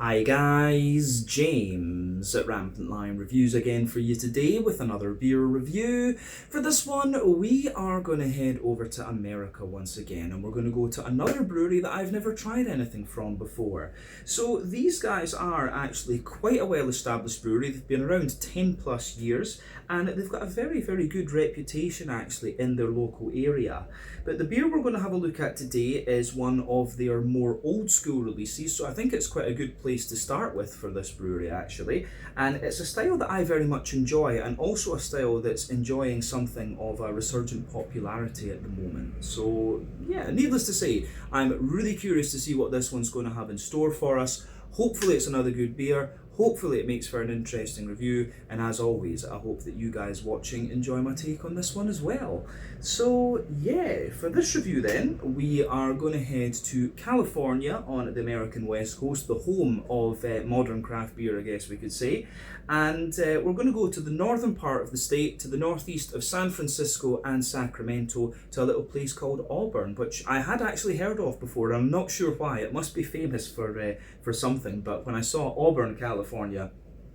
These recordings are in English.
Hi guys, James at Rampant Lion Reviews again for you today with another beer review. For this one, we are going to head over to America once again, and we're going to go to another brewery that I've never tried anything from before. So these guys are actually quite a well-established brewery. They've been around 10 plus years, and they've got a very, very good reputation actually in their local area. But the beer we're going to have a look at today is one of their more old school releases, so I think it's quite a good place to start with for this brewery actually. And it's a style that I very much enjoy, and also a style that's enjoying something of a resurgent popularity at the moment. So yeah, needless to say, I'm really curious to see what this one's going to have in store for us. Hopefully it's another good beer. Hopefully it makes for an interesting review, and as always, I hope that you guys watching enjoy my take on this one as well. So yeah, for this review then, we are going to head to California on the American West Coast, the home of modern craft beer, I guess we could say. And we're going to go to the northern part of the state, to the northeast of San Francisco and Sacramento, to a little place called Auburn, which I had actually heard of before. I'm not sure why. It must be famous for something, but when I saw Auburn, California,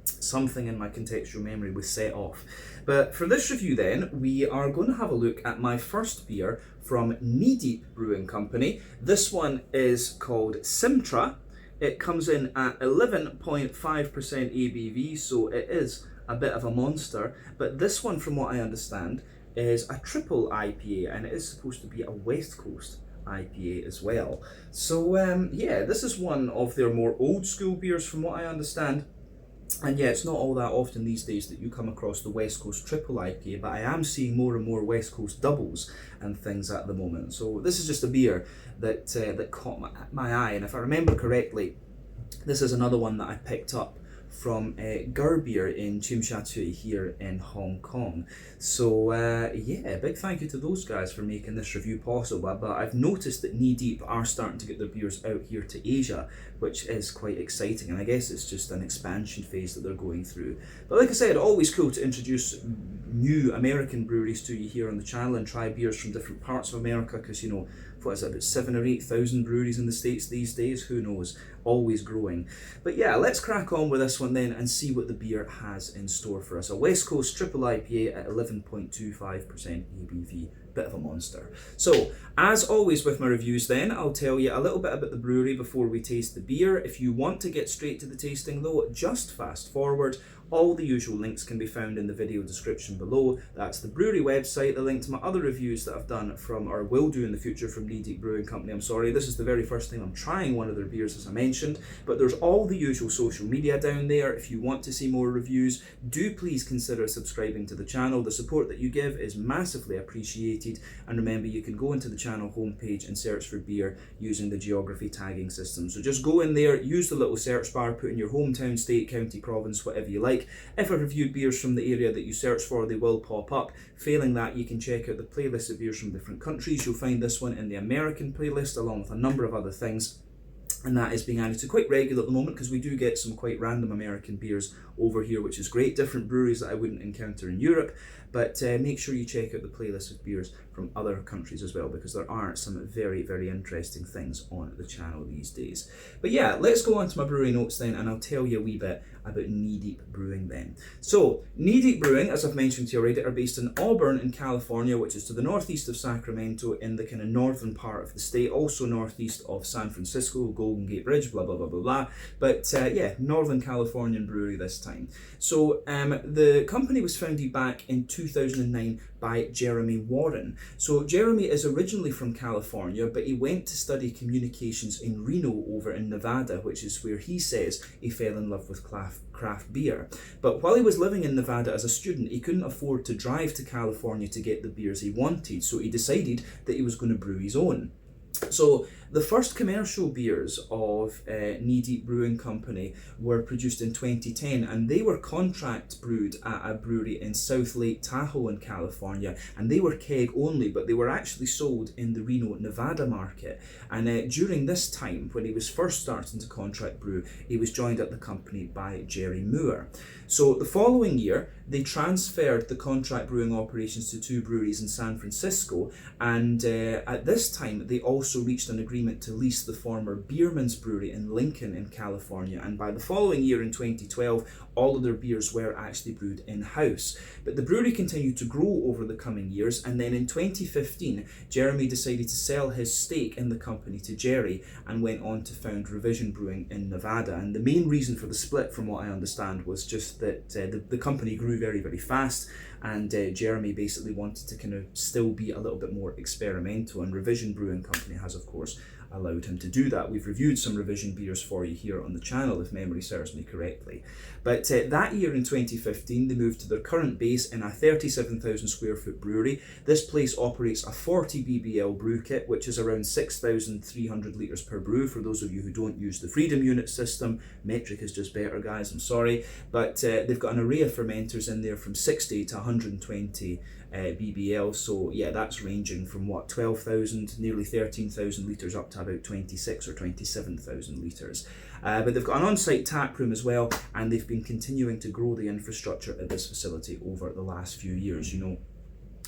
something in my contextual memory was set off. But for this review then, we are going to have a look at my first beer from Knee Deep Brewing Company. This one is called Simtra. It comes in at 11.5% ABV, so it is a bit of a monster. But this one, from what I understand, is a triple IPA, and it is supposed to be a West Coast IPA as well. So yeah, this is one of their more old school beers from what I understand. And yeah, it's not all that often these days that you come across the West Coast Triple IPA, but I am seeing more and more West Coast doubles and things at the moment. So this is just a beer that caught my eye, and if I remember correctly, this is another one that I picked up from Beer in Chimshatui here in Hong Kong. So yeah, big thank you to those guys for making this review possible. But I've noticed that Knee Deep are starting to get their beers out here to Asia, which is quite exciting, and I guess it's just an expansion phase that they're going through. But like I said, always cool to introduce new American breweries to you here on the channel and try beers from different parts of America, because, you know, what is it, about 7,000 or 8,000 breweries in the States these days? Who knows? Always growing. But yeah, let's crack on with this one then and see what the beer has in store for us. A West Coast Triple IPA at 11.25% ABV. Bit of a monster. So, as always with my reviews then, I'll tell you a little bit about the brewery before we taste the beer. If you want to get straight to the tasting though, just fast forward. All the usual links can be found in the video description below. That's the brewery website, the link to my other reviews that I've done from, or will do in the future, from Knee Deep Brewing Company. I'm sorry, this is the very first time I'm trying one of their beers, as I mentioned, but there's all the usual social media down there. If you want to see more reviews, do please consider subscribing to the channel. The support that you give is massively appreciated, and remember, you can go into the channel homepage and search for beer using the geography tagging system. So just go in there, use the little search bar, put in your hometown, state, county, province, whatever you like. If I reviewed beers from the area that you search for, they will pop up. Failing that, you can check out the playlist of beers from different countries. You'll find this one in the American playlist, along with a number of other things. And that is being added to quite regular at the moment, because we do get some quite random American beers over here, which is great. Different breweries that I wouldn't encounter in Europe. But make sure you check out the playlist of beers from other countries as well, because there are some very, very interesting things on the channel these days. But yeah, let's go on to my brewery notes then, and I'll tell you a wee bit about Knee Deep Brewing then. So, Knee Deep Brewing, as I've mentioned to you already, are based in Auburn in California, which is to the northeast of Sacramento in the kind of northern part of the state, also northeast of San Francisco, Golden Gate Bridge, blah, blah, blah, blah, blah. But yeah, Northern Californian brewery this time. So, the company was founded back in 2009 by Jeremy Warren. So Jeremy is originally from California, but he went to study communications in Reno over in Nevada, which is where he says he fell in love with craft beer. But while he was living in Nevada as a student, he couldn't afford to drive to California to get the beers he wanted, so he decided that he was going to brew his own. So the first commercial beers of Knee Deep Brewing Company were produced in 2010, and they were contract brewed at a brewery in South Lake Tahoe in California, and they were keg only, but they were actually sold in the Reno, Nevada market. And during this time, when he was first starting to contract brew, he was joined at the company by Jerry Moore. So the following year, they transferred the contract brewing operations to two breweries in San Francisco, and at this time they also reached an agreement agreement to lease the former Beerman's Brewery in Lincoln in California, and by the following year in 2012, all of their beers were actually brewed in-house. But the brewery continued to grow over the coming years, and then in 2015, Jeremy decided to sell his stake in the company to Jerry and went on to found Revision Brewing in Nevada. And the main reason for the split, from what I understand, was just that the company grew very, very fast, and Jeremy basically wanted to kind of still be a little bit more experimental, and Revision Brewing Company has, of course, allowed him to do that. We've reviewed some Revision beers for you here on the channel, if memory serves me correctly. But that year in 2015, they moved to their current base in a 37,000 square foot brewery. This place operates a 40 BBL brew kit, which is around 6,300 litres per brew. For those of you who don't use the Freedom Unit system, metric is just better, guys, I'm sorry. But they've got an array of fermenters in there from 60 to 120 BBL, so yeah, that's ranging from what, 12,000, nearly 13,000 litres up to about 26 or 27,000 litres. But they've got an on-site tap room as well, and they've been continuing to grow the infrastructure at this facility over the last few years. You know,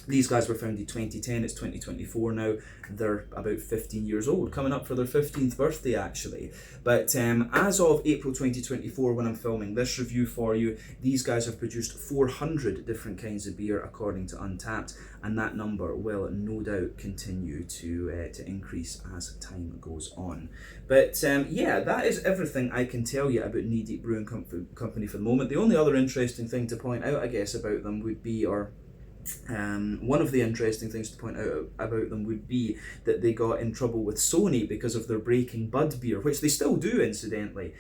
these guys were founded 2010, it's 2024 now. They're about 15 years old, coming up for their 15th birthday actually. But as of April 2024, when I'm filming this review for you, these guys have produced 400 different kinds of beer according to Untappd, and that number will no doubt continue to increase as time goes on. But yeah, that is everything I can tell you about Knee Deep Brewing Company for the moment. The only other interesting thing to point out, I guess, about them would be, one of the interesting things to point out about them would be that they got in trouble with Sony because of their Breaking Bud beer, which they still do incidentally,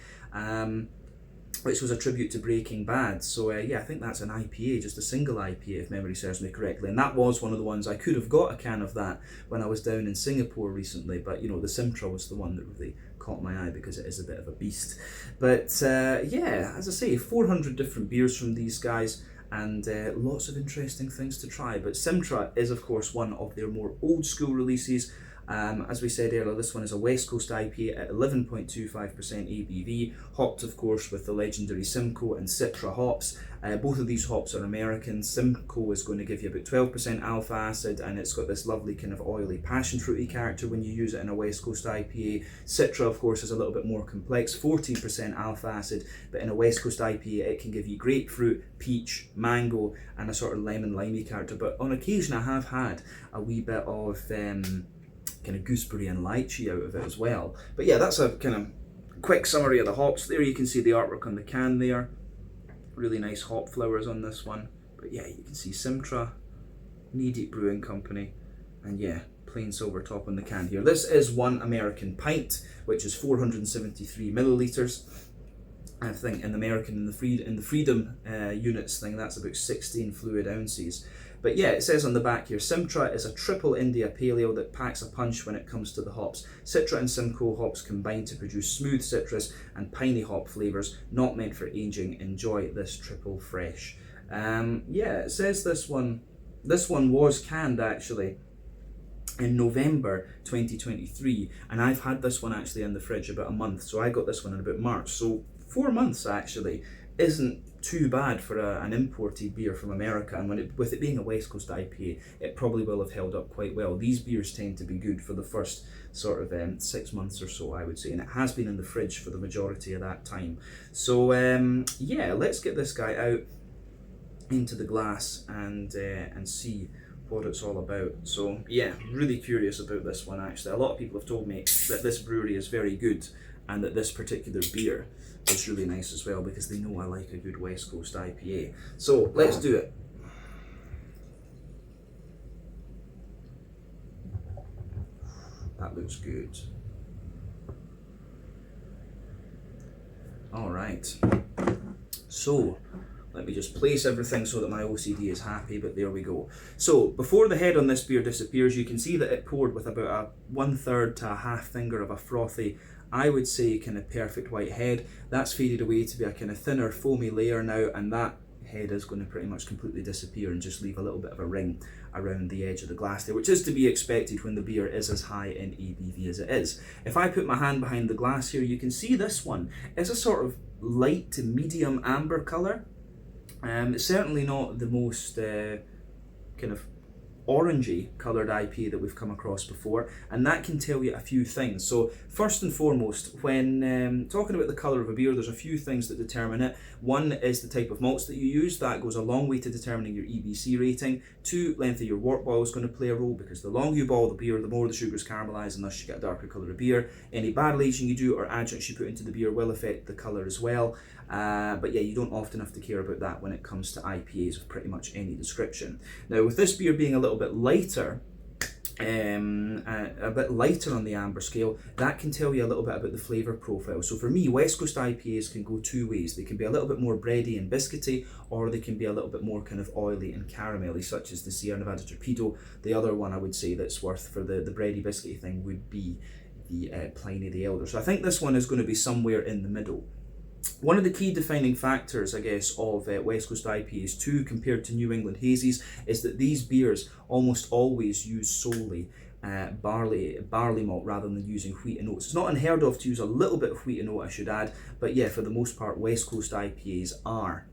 which was a tribute to Breaking Bad. So yeah, I think that's an IPA, just a single IPA if memory serves me correctly, and that was one of the ones I could have got a can of that when I was down in Singapore recently, but you know, the Simtra was the one that really caught my eye because it is a bit of a beast. But yeah, as I say, 400 different beers from these guys, and lots of interesting things to try. But Simtra is, of course, one of their more old school releases. As we said earlier, this one is a West Coast IPA at 11.25% ABV, hopped, of course, with the legendary Simcoe and Citra hops. Both of these hops are American. Simcoe is going to give you about 12% alpha acid, and it's got this lovely kind of oily passion fruity character when you use it in a West Coast IPA. Citra, of course, is a little bit more complex, 14% alpha acid, but in a West Coast IPA it can give you grapefruit, peach, mango, and a sort of lemon limey character. But on occasion I have had a wee bit of kind of gooseberry and lychee out of it as well. But yeah, that's a kind of quick summary of the hops. There you can see the artwork on the can there. Really nice hop flowers on this one. But yeah, you can see Simtra, Knee Deep Brewing Company, and yeah, plain silver top on the can here. This is 1 American pint, which is 473 millilitres. I think in American, in the Freedom units thing, that's about 16 fluid ounces. But yeah, it says on the back here, Simtra is a triple India Pale Ale that packs a punch when it comes to the hops. Citra and Simcoe hops combine to produce smooth citrus and piney hop flavours, not meant for aging. Enjoy this triple fresh. Yeah, it says this one was canned actually in November 2023, and I've had this one actually in the fridge about a month, so I got this one in about March, so 4 months actually isn't too bad for an imported beer from America, and with it being a West Coast IPA, it probably will have held up quite well. These beers tend to be good for the first sort of 6 months or so, I would say, and it has been in the fridge for the majority of that time. So yeah, let's get this guy out into the glass and see what it's all about. So yeah, really curious about this one actually. A lot of people have told me that this brewery is very good, and that this particular beer is really nice as well, because they know I like a good West Coast IPA. So let's do it. That looks good. All right. So let me just place everything so that my OCD is happy, but there we go. So before the head on this beer disappears, you can see that it poured with about a 1/3 to a half finger of a frothy, I would say, kind of perfect white head. That's faded away to be a kind of thinner foamy layer now, and that head is going to pretty much completely disappear and just leave a little bit of a ring around the edge of the glass there, which is to be expected when the beer is as high in ABV as it is. If I put my hand behind the glass here, you can see this one is a sort of light to medium amber colour. It's certainly not the most kind of orangey coloured IPA that we've come across before, and that can tell you a few things. So first and foremost, when talking about the colour of a beer, there's a few things that determine it. One is the type of malts that you use. That goes a long way to determining your EBC rating. Two, length of your wort boil is going to play a role, because the longer you boil the beer, the more the sugars caramelise, and thus you get a darker colour of beer. Any barrel aging you do or adjuncts you put into the beer will affect the colour as well. But yeah, you don't often have to care about that when it comes to IPAs of pretty much any description. Now, with this beer being a little bit lighter, a bit lighter on the amber scale, that can tell you a little bit about the flavour profile. So for me, West Coast IPAs can go two ways. They can be a little bit more bready and biscuity, or they can be a little bit more kind of oily and caramelly, such as the Sierra Nevada Torpedo. The other one I would say that's worth for the bready biscuity thing would be the Pliny the Elder. So I think this one is going to be somewhere in the middle. One of the key defining factors, I guess, of West Coast IPAs too, compared to New England hazies, is that these beers almost always use solely barley malt rather than using wheat and oats. It's not unheard of to use a little bit of wheat and oat, I should add, but yeah, for the most part, West Coast IPAs are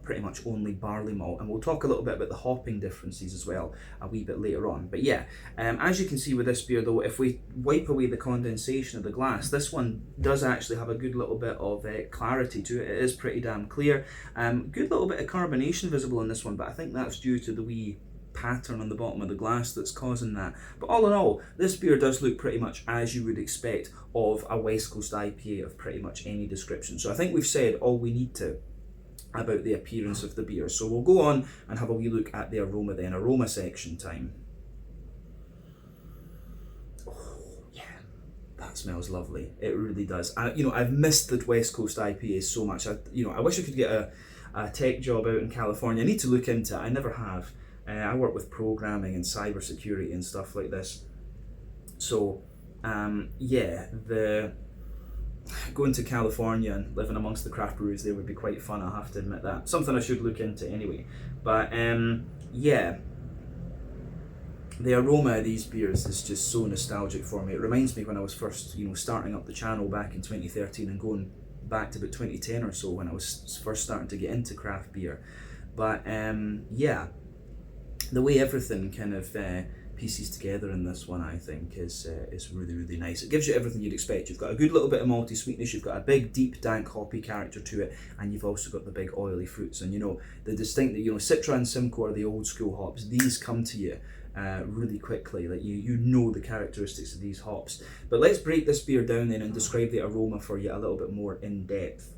pretty much only barley malt, and we'll talk a little bit about the hopping differences as well a wee bit later on. But yeah, as you can see with this beer though, if we wipe away the condensation of the glass, this one does actually have a good little bit of clarity to it. It is pretty damn clear. Good little bit of carbonation visible in this one, but I think that's due to the wee pattern on the bottom of the glass that's causing that. But all in all, this beer does look pretty much as you would expect of a West Coast IPA of pretty much any description. So I think we've said all we need to about the appearance of the beer. So we'll go on and have a wee look at the aroma then. Aroma section time. Oh yeah, that smells lovely. It really does. I've missed the West Coast IPAs so much. I wish I could get a tech job out in California. I need to look into it. I never have. I work with programming and cybersecurity and stuff like this. So yeah, going to California and living amongst the craft breweries there would be quite fun, I have to admit that. Something I should look into anyway. But yeah, the aroma of these beers is just so nostalgic for me. It reminds me when I was first, starting up the channel back in 2013 and going back to about 2010 or so when I was first starting to get into craft beer. But yeah, the way everything kind of pieces together in this one, I think, is really, really nice. It gives you everything you'd expect. You've got a good little bit of malty sweetness, you've got a big, deep, dank, hoppy character to it, and you've also got the big oily fruits. And the distinct, Simtra and Simcoe are the old school hops. These come to you really quickly. Like you know the characteristics of these hops. But let's break this beer down then and describe the aroma for you a little bit more in depth.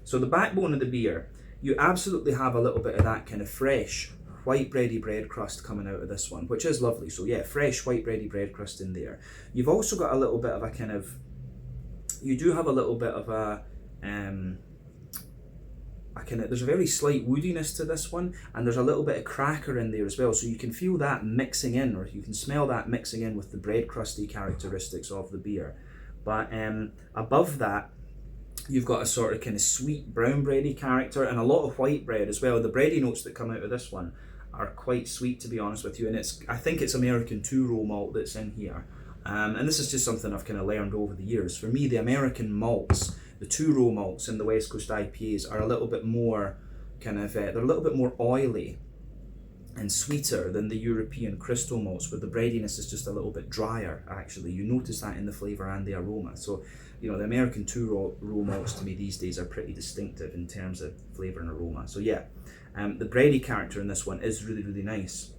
So the backbone of the beer, you absolutely have a little bit of that kind of fresh white bready bread crust coming out of this one, which is lovely. So yeah, fresh white bready bread crust in there. You've also got a little bit of a kind of, you do have a little bit of there's a very slight woodiness to this one, and there's a little bit of cracker in there as well, so you can feel that mixing in, or you can smell that mixing in with the bread crusty characteristics of the beer. But above that, you've got a sort of kind of sweet brown bready character and a lot of white bread as well. The bready notes that come out of this one are quite sweet, to be honest with you, and I think it's American two-row malt that's in here. And this is just something I've kind of learned over the years. For me, the American malts, the two-row malts in the West Coast IPAs are a little bit more they're a little bit more oily and sweeter than the European crystal malts, where the breadiness is just a little bit drier, actually. You notice that in the flavour and the aroma. So, the American two-row malts to me these days are pretty distinctive in terms of flavour and aroma. So yeah, the bready character in this one is really, really nice.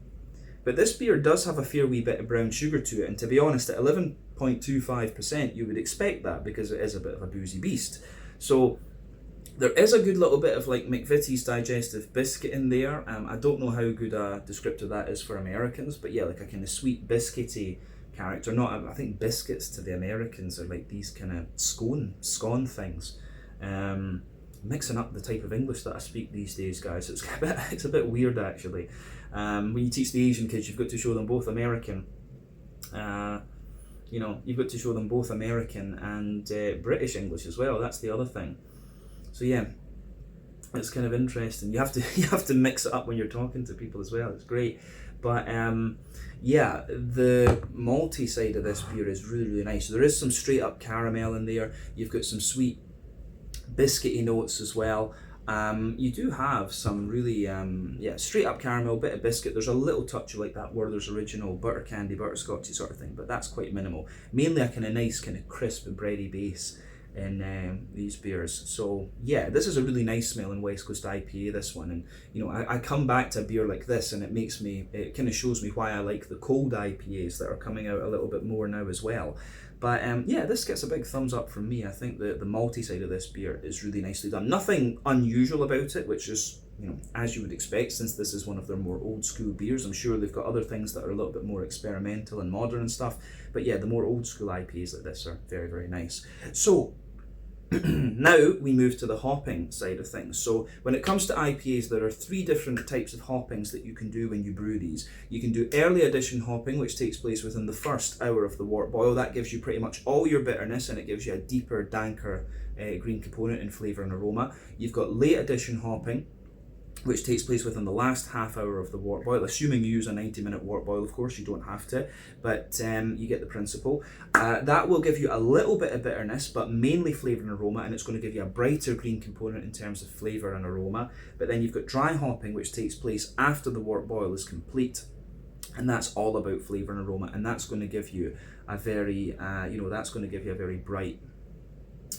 But this beer does have a fair wee bit of brown sugar to it, and to be honest, at 11.25%, you would expect that because it is a bit of a boozy beast. So there is a good little bit of like McVitie's digestive biscuit in there. I don't know how good a descriptor that is for Americans, but yeah, like a kind of sweet biscuity character. I think biscuits to the Americans are like these kind of scone things. Mixing up the type of English that I speak these days, guys, it's a bit weird actually. When you teach the Asian kids, you've got to show them both American. You've got to show them both American and British English as well. That's the other thing. So yeah, it's kind of interesting. You have to mix it up when you're talking to people as well. It's great. But yeah, the malty side of this beer is really, really nice. There is some straight up caramel in there. You've got some sweet biscuity notes as well. You do have some really, straight up caramel, bit of biscuit. There's a little touch of like that Werther's Original butter candy, butterscotchy sort of thing, but that's quite minimal. Mainly a kind of nice, kind of crisp and bready base in these beers. So yeah, this is a really nice smelling West Coast IPA, this one. And you know, I come back to a beer like this and it kind of shows me why I like the cold IPAs that are coming out a little bit more now as well. But yeah, this gets a big thumbs up from me. I think the malty side of this beer is really nicely done. Nothing unusual about it, which is, you know, as you would expect, since this is one of their more old school beers. I'm sure they've got other things that are a little bit more experimental and modern and stuff. But yeah, the more old school IPAs like this are very, very nice. So now we move to the hopping side of things. So when it comes to IPAs, there are 3 different types of hoppings that you can do when you brew these. You can do early addition hopping, which takes place within the first hour of the wort boil. That gives you pretty much all your bitterness, and it gives you a deeper, danker green component in flavour and aroma. You've got late addition hopping, which takes place within the last half hour of the wort boil, assuming you use a 90-minute wort boil, of course, you don't have to, but you get the principle. That will give you a little bit of bitterness, but mainly flavour and aroma, and it's going to give you a brighter green component in terms of flavour and aroma. But then you've got dry hopping, which takes place after the wort boil is complete, and that's all about flavour and aroma, and that's going to give you a very, that's going to give you a very bright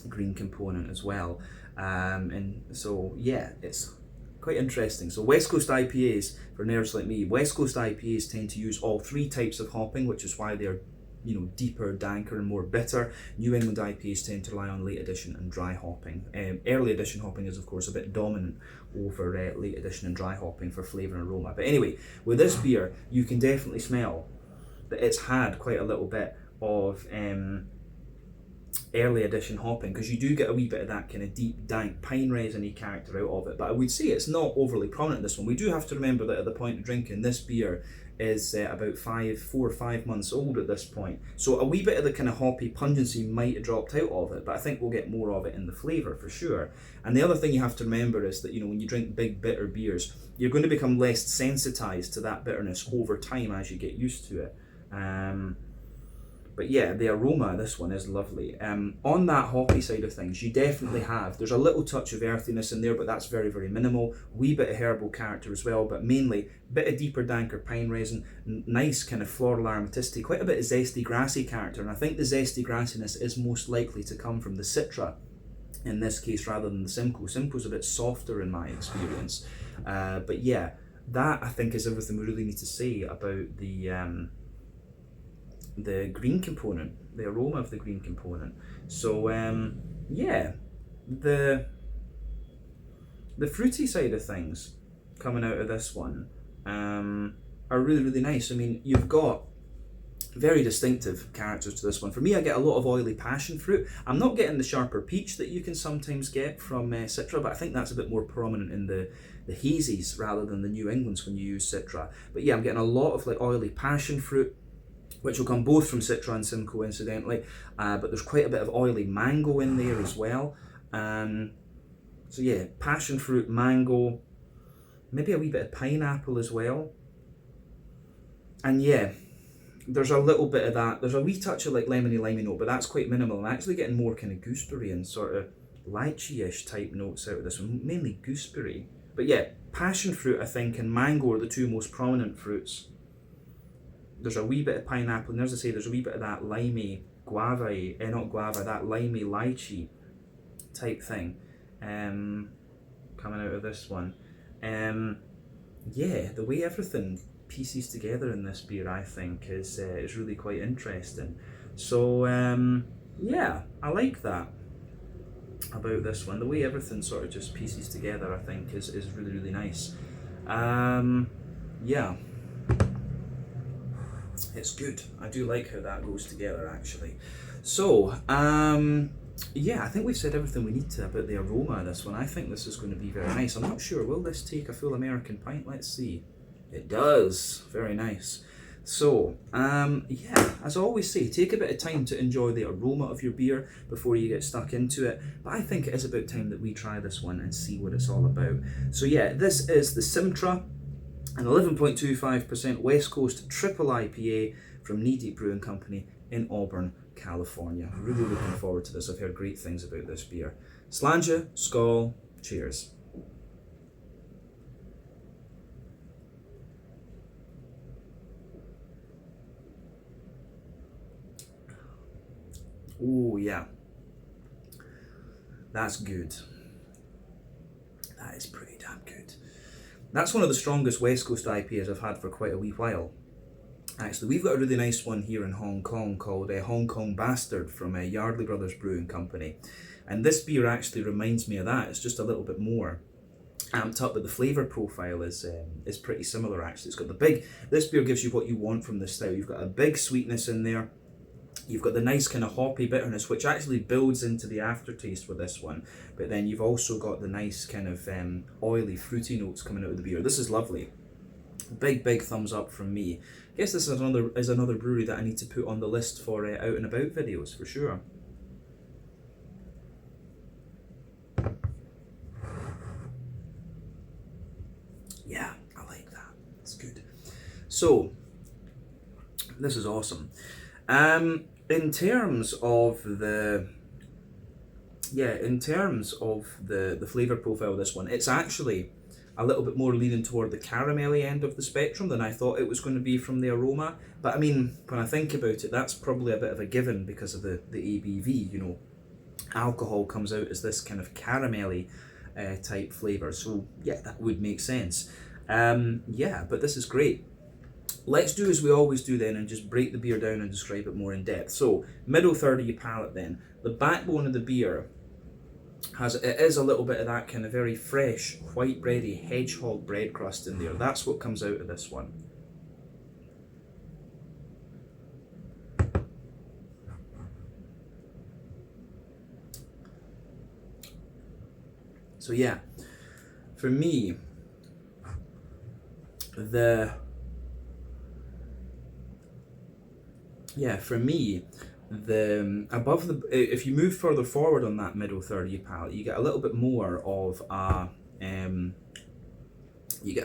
green component as well. And so, yeah, it's quite interesting. So West Coast IPAs, for nerds like me, West Coast IPAs tend to use all 3 types of hopping, which is why they're, you know, deeper, danker and more bitter. New England IPAs tend to rely on late addition and dry hopping. Early addition hopping is of course a bit dominant over late addition and dry hopping for flavour and aroma. But anyway, with this beer, you can definitely smell that it's had quite a little bit of early addition hopping, because you do get a wee bit of that kind of deep, dank, pine resin-y character out of it, but I would say it's not overly prominent in this one. We do have to remember that at the point of drinking, this beer is about 4 or 5 months old at this point, so a wee bit of the kind of hoppy pungency might have dropped out of it, but I think we'll get more of it in the flavour for sure. And the other thing you have to remember is that, you know, when you drink big bitter beers, you're going to become less sensitised to that bitterness over time as you get used to it. But yeah, the aroma of this one is lovely. On that hoppy side of things, you definitely have, there's a little touch of earthiness in there, but that's very, very minimal. Wee bit of herbal character as well, but mainly a bit of deeper, danker pine resin, nice kind of floral aromaticity, quite a bit of zesty, grassy character. And I think the zesty grassiness is most likely to come from the Citra in this case rather than the Simcoe. Simcoe's a bit softer in my experience. But yeah, that I think is everything we really need to say about the green component, the aroma of the green component. So yeah, the fruity side of things coming out of this one are really, really nice. I mean, you've got very distinctive characters to this one. For me, I get a lot of oily passion fruit. I'm not getting the sharper peach that you can sometimes get from Citra, but I think that's a bit more prominent in the hazies rather than the New Englands when you use Citra. But yeah, I'm getting a lot of like oily passion fruit, which will come both from Citra and Simcoe incidentally, but there's quite a bit of oily mango in there as well. So yeah, passion fruit, mango, maybe a wee bit of pineapple as well. And yeah, there's a little bit of that, there's a wee touch of like lemony limey note, but that's quite minimal. I'm actually getting more kind of gooseberry and sort of lychee-ish type notes out of this one, mainly gooseberry. But yeah, passion fruit I think and mango are the 2 most prominent fruits. There's a wee bit of pineapple, and as I say, there's a wee bit of that limey that limey lychee type thing coming out of this one. Yeah, the way everything pieces together in this beer, I think, is really quite interesting. So yeah, I like that about this one. The way everything sort of just pieces together, I think, is really, really nice. Yeah. It's good. I do like how that goes together, actually. So, yeah, I think we've said everything we need to about the aroma of this one. I think this is going to be very nice. I'm not sure, will this take a full American pint? Let's see. It does. Very nice. So, yeah, as I always say, take a bit of time to enjoy the aroma of your beer before you get stuck into it. But I think it is about time that we try this one and see what it's all about. So yeah, this is the Simtra, an 11.25% West Coast triple IPA from Knee Deep Brewing Company in Auburn, California. Really looking forward to this. I've heard great things about this beer. Slàinte, skål, cheers. Oh yeah, that's good. That is pretty damn good. That's one of the strongest West Coast IPAs I've had for quite a wee while. Actually, we've got a really nice one here in Hong Kong called Hong Kong Bastard from Yardley Brothers Brewing Company. And this beer actually reminds me of that. It's just a little bit more amped up, but the flavour profile is pretty similar actually. It's got the big, this beer gives you what you want from this style. You've got a big sweetness in there. You've got the nice kind of hoppy bitterness, which actually builds into the aftertaste with this one. But then you've also got the nice kind of oily, fruity notes coming out of the beer. This is lovely. Big thumbs up from me. I guess this is another brewery that I need to put on the list for out and about videos for sure. Yeah, I like that. It's good. So this is awesome. In terms of the flavour profile of this one, it's actually a little bit more leaning toward the caramelly end of the spectrum than I thought it was going to be from the aroma. But I mean, when I think about it, that's probably a bit of a given because of the ABV, you know. Alcohol comes out as this kind of caramelly type flavour, so yeah, that would make sense. Yeah, but this is great. Let's do as we always do then and just break the beer down and describe it more in depth. So, middle third of your palate then. The backbone of the beer is a little bit of that kind of very fresh, white bready hedgehog bread crust in there. That's what comes out of this one. So yeah, for me, above the, if you move further forward on that middle third of your palate, you get a little bit more of a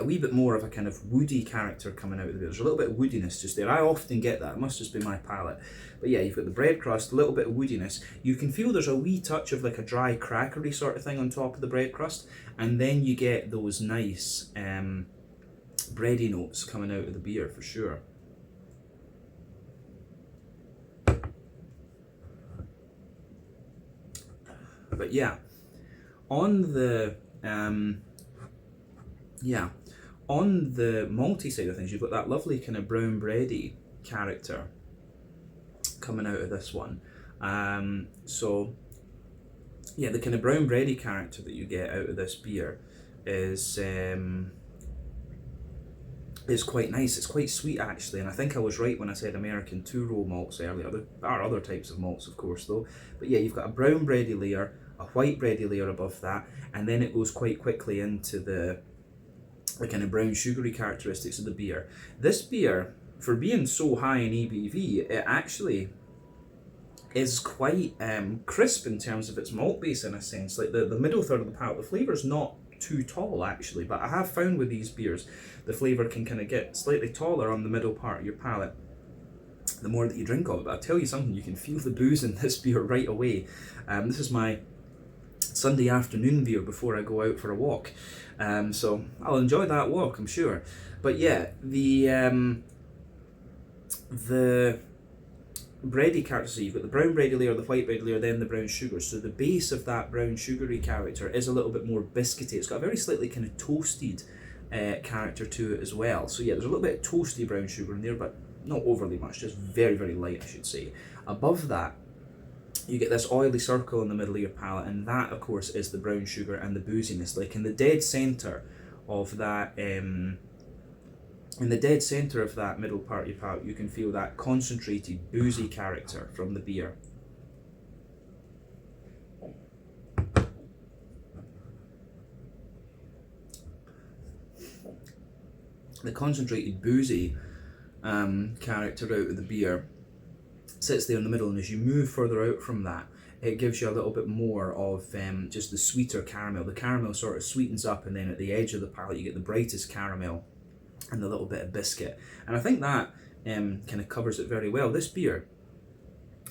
wee bit more of a kind of woody character coming out of the beer. There's a little bit of woodiness just there. I often get that. It must just be my palate. But yeah, you've got the bread crust, a little bit of woodiness. You can feel there's a wee touch of like a dry crackery sort of thing on top of the bread crust, and then you get those nice bready notes coming out of the beer for sure. But yeah, on the malty side of things, you've got that lovely kind of brown bready character coming out of this one. So yeah, the kind of brown bready character that you get out of this beer is quite nice. It's quite sweet actually, and I think I was right when I said American two-row malts earlier. There are other types of malts of course though, but yeah, you've got a brown bready layer, a white bready layer above that, and then it goes quite quickly into the kind of brown sugary characteristics of the beer. This beer, for being so high in ABV, it actually is quite crisp in terms of its malt base in a sense. Like the middle third of the palate, the flavour's not too tall actually, but I have found with these beers, the flavour can kind of get slightly taller on the middle part of your palate the more that you drink of it. But I'll tell you something, you can feel the booze in this beer right away. This is my Sunday afternoon beer before I go out for a walk, so I'll enjoy that walk, I'm sure. But yeah, the bready character, so you've got the brown bready layer, the white bready layer, then the brown sugar. So the base of that brown sugary character is a little bit more biscuity. It's got a very slightly kind of toasted character to it as well. So yeah, there's a little bit of toasty brown sugar in there, but not overly much, just very, very light I should say. Above that, you get this oily circle in the middle of your palate, and that of course is the brown sugar and the booziness. Like in the dead centre of that middle part of your palate, you can feel that concentrated boozy character from the beer. The concentrated boozy character out of the beer sits there in the middle, and as you move further out from that, it gives you a little bit more of just the sweeter caramel. The caramel sort of sweetens up, and then at the edge of the palate you get the brightest caramel and a little bit of biscuit. And I think that kind of covers it very well. This beer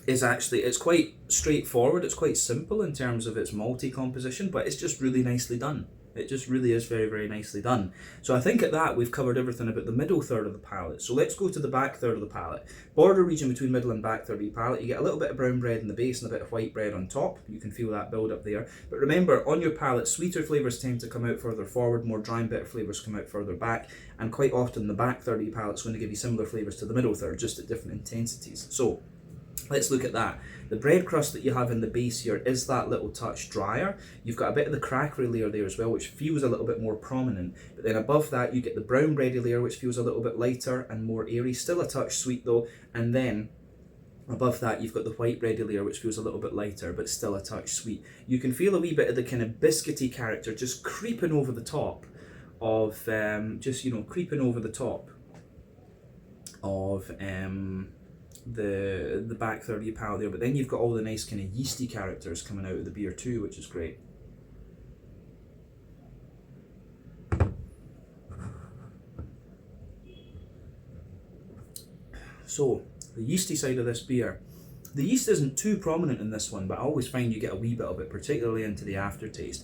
is actually, it's quite straightforward, it's quite simple in terms of its malty composition, but it's just really nicely done. It just really is very, very nicely done. So I think at that we've covered everything about the middle third of the palate. So let's go to the back third of the palate. Border region between middle and back third of your palate. You get a little bit of brown bread in the base and a bit of white bread on top. You can feel that build up there. But remember, on your palate, sweeter flavours tend to come out further forward, more dry and bitter flavours come out further back, and quite often the back third of your palate is going to give you similar flavours to the middle third, just at different intensities. So let's look at that. The bread crust that you have in the base here is that little touch drier. You've got a bit of the crackery layer there as well, which feels a little bit more prominent. But then above that, you get the brown bready layer, which feels a little bit lighter and more airy. Still a touch sweet though. And then above that, you've got the white bready layer, which feels a little bit lighter, but still a touch sweet. You can feel a wee bit of the kind of biscuity character just creeping over the top of, creeping over the top of the back third of your palate there, but then you've got all the nice kind of yeasty characters coming out of the beer too, which is great. So the yeasty side of this beer, the yeast isn't too prominent in this one, but I always find you get a wee bit of it, particularly into the aftertaste.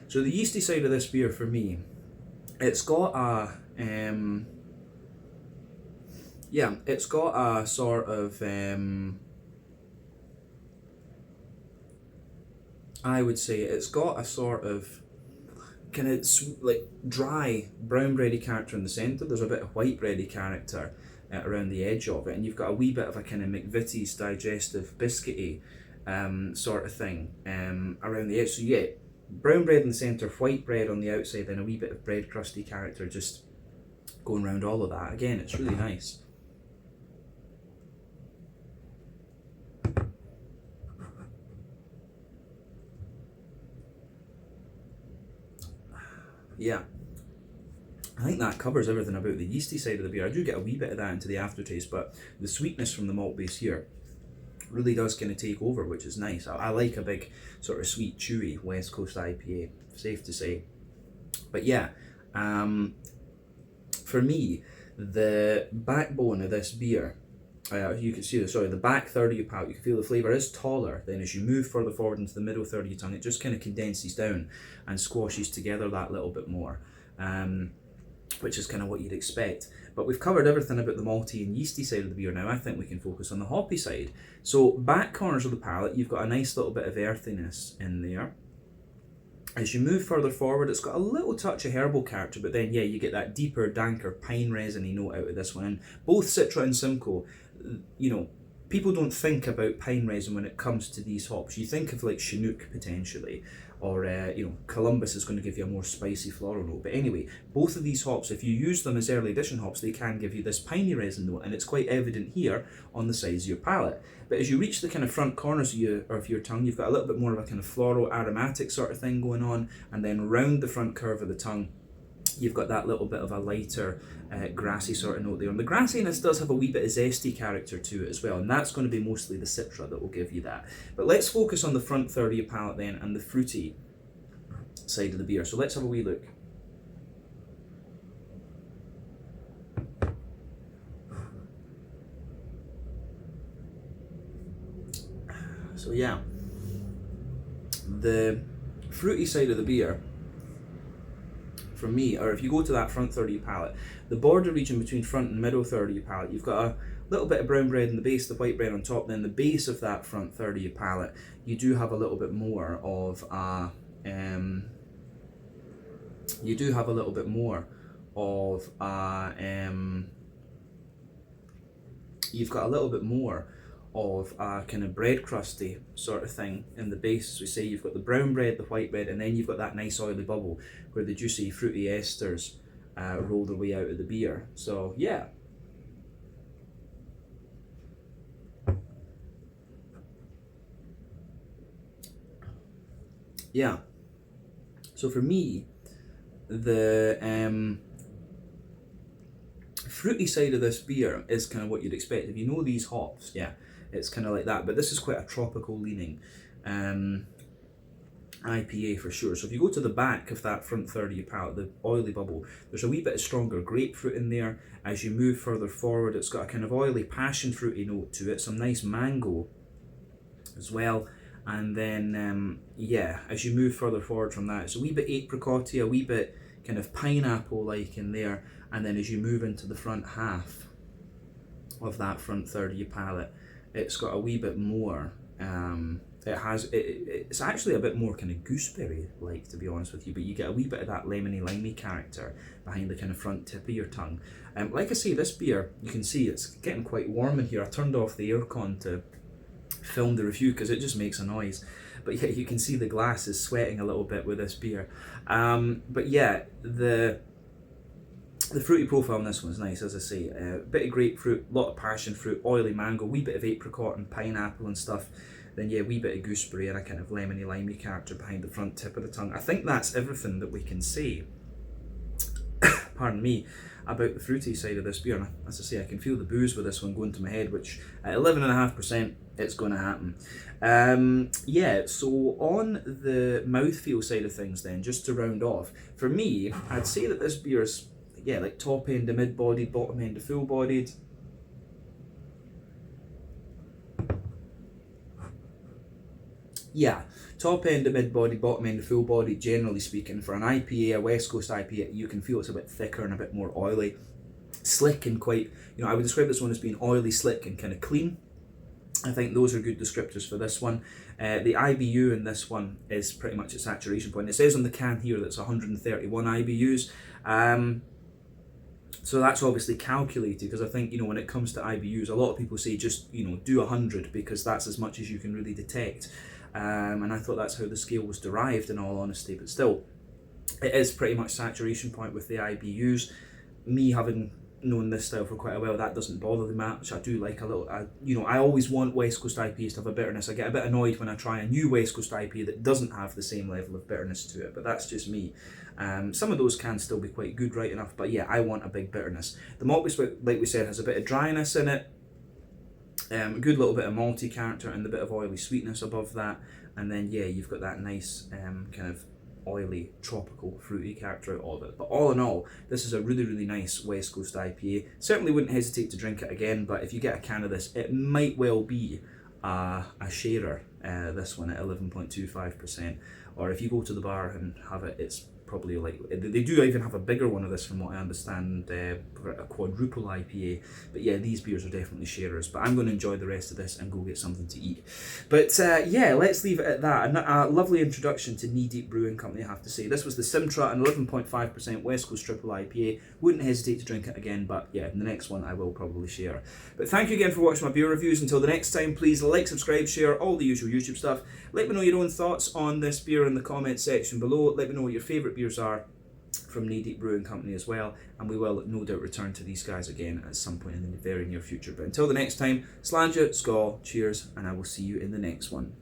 So the yeasty side of this beer for me, it's got a it's got a sort of, I would say it's got a sort of kind of like dry brown bready character in the centre. There's a bit of white bready character around the edge of it, and you've got a wee bit of a kind of McVitie's digestive biscuity sort of thing around the edge. So you get brown bread in the centre, white bread on the outside, and a wee bit of bread crusty character just going around all of that. Again, it's really nice. Yeah, I think that covers everything about the yeasty side of the beer. I do get a wee bit of that into the aftertaste, but the sweetness from the malt base here really does kind of take over, which is nice. I like a big sort of sweet, chewy West Coast IPA, safe to say. But yeah, for me, the backbone of this beer, you can see the back third of your palate, you can feel the flavour is taller. Then as you move further forward into the middle third of your tongue, it just kind of condenses down and squashes together that little bit more, which is kind of what you'd expect. But we've covered everything about the malty and yeasty side of the beer now. I think we can focus on the hoppy side. So back corners of the palate, you've got a nice little bit of earthiness in there. As you move further forward, it's got a little touch of herbal character, but then yeah, you get that deeper, danker, pine resiny note out of this one. And both Simtra and Simcoe, people don't think about pine resin when it comes to these hops. You think of like Chinook potentially, or Columbus is going to give you a more spicy floral note. But anyway, both of these hops, if you use them as early addition hops, they can give you this piney resin note, and it's quite evident here on the sides of your palate. But as you reach the kind of front corners of your tongue, you've got a little bit more of a kind of floral aromatic sort of thing going on, and then round the front curve of the tongue, you've got that little bit of a lighter grassy sort of note there. And the grassiness does have a wee bit of zesty character to it as well, and that's going to be mostly the Citra that will give you that. But let's focus on the front third of your palate then, and the fruity side of the beer. So let's have a wee look. So yeah, the fruity side of the beer, for me, or if you go to that front third of your palate, the border region between front and middle third of your palate, you've got a little bit of brown bread in the base, the white bread on top. Then the base of that front third of your palate, you do have a little bit more of a you've got a little bit more of a kind of bread crusty sort of thing in the base. As we say, you've got the brown bread, the white bread, and then you've got that nice oily bubble where the juicy fruity esters roll their way out of the beer. So yeah. Yeah. So for me, the fruity side of this beer is kind of what you'd expect. If you know these hops, yeah, it's kind of like that. But this is quite a tropical leaning IPA for sure. So if you go to the back of that front third of your palate, the oily bubble, there's a wee bit of stronger grapefruit in there. As you move further forward, it's got a kind of oily passion fruity note to it, some nice mango as well. And then, yeah, as you move further forward from that, it's a wee bit apricotty, a wee bit kind of pineapple-like in there. And then as you move into the front half of that front third of your palate, it's got a wee bit more. It's actually a bit more kind of gooseberry-like, to be honest with you, but you get a wee bit of that lemony limey character behind the kind of front tip of your tongue. Like I say, this beer, you can see it's getting quite warm in here. I turned off the aircon to film the review because it just makes a noise, but yeah, you can see the glass is sweating a little bit with this beer. But yeah, the fruity profile on this one's nice, as I say. A bit of grapefruit, a lot of passion fruit, oily mango, wee bit of apricot and pineapple and stuff. Then yeah, wee bit of gooseberry and a kind of lemony limey character behind the front tip of the tongue. I think that's everything that we can say, pardon me, about the fruity side of this beer. And as I say, I can feel the booze with this one going to my head, which at 11.5%, it's going to happen. Yeah, so on the mouthfeel side of things then, just to round off, for me, I'd say that this beer's, yeah, like top end to mid-bodied, bottom end to full-bodied. Yeah, top end to mid-bodied, bottom end to full-bodied, generally speaking. For an IPA, a West Coast IPA, you can feel it's a bit thicker and a bit more oily. Slick and quite, I would describe this one as being oily, slick and kind of clean. I think those are good descriptors for this one. The IBU in this one is pretty much its saturation point. It says on the can here that it's 131 IBUs. So that's obviously calculated, because I think, when it comes to IBUs, a lot of people say just, do 100 because that's as much as you can really detect. And I thought that's how the scale was derived, in all honesty, but still, it is pretty much saturation point with the IBUs. Me having known this style for quite a while, that doesn't bother me much. I do like a little, I always want West Coast IPAs to have a bitterness. I get a bit annoyed when I try a new West Coast IPA that doesn't have the same level of bitterness to it, but that's just me. Some of those can still be quite good, right enough, but yeah, I want a big bitterness. The malt, like we said, has a bit of dryness in it, a good little bit of malty character and a bit of oily sweetness above that, and then yeah, you've got that nice kind of oily, tropical, fruity character out of it. But all in all, this is a really, really nice West Coast IPA. Certainly wouldn't hesitate to drink it again, but if you get a can of this, it might well be a sharer, this one at 11.25%. Or if you go to the bar and have it, it's probably like, they do even have a bigger one of this from what I understand, a quadruple IPA. But yeah, these beers are definitely sharers, but I'm going to enjoy the rest of this and go get something to eat. But yeah, let's leave it at that. A lovely introduction to Knee Deep Brewing Company, I have to say. This was the Simtra, an 11.5% West Coast triple IPA. Wouldn't hesitate to drink it again, but yeah, the next one I will probably share. But thank you again for watching my beer reviews. Until the next time, please like, subscribe, share, all the usual YouTube stuff. Let me know your own thoughts on this beer in the comments section below. Let me know what your favourite beers are from Knee Deep Brewing Company as well, and we will no doubt return to these guys again at some point in the very near future. But until the next time, slàinte, skål, cheers, and I will see you in the next one.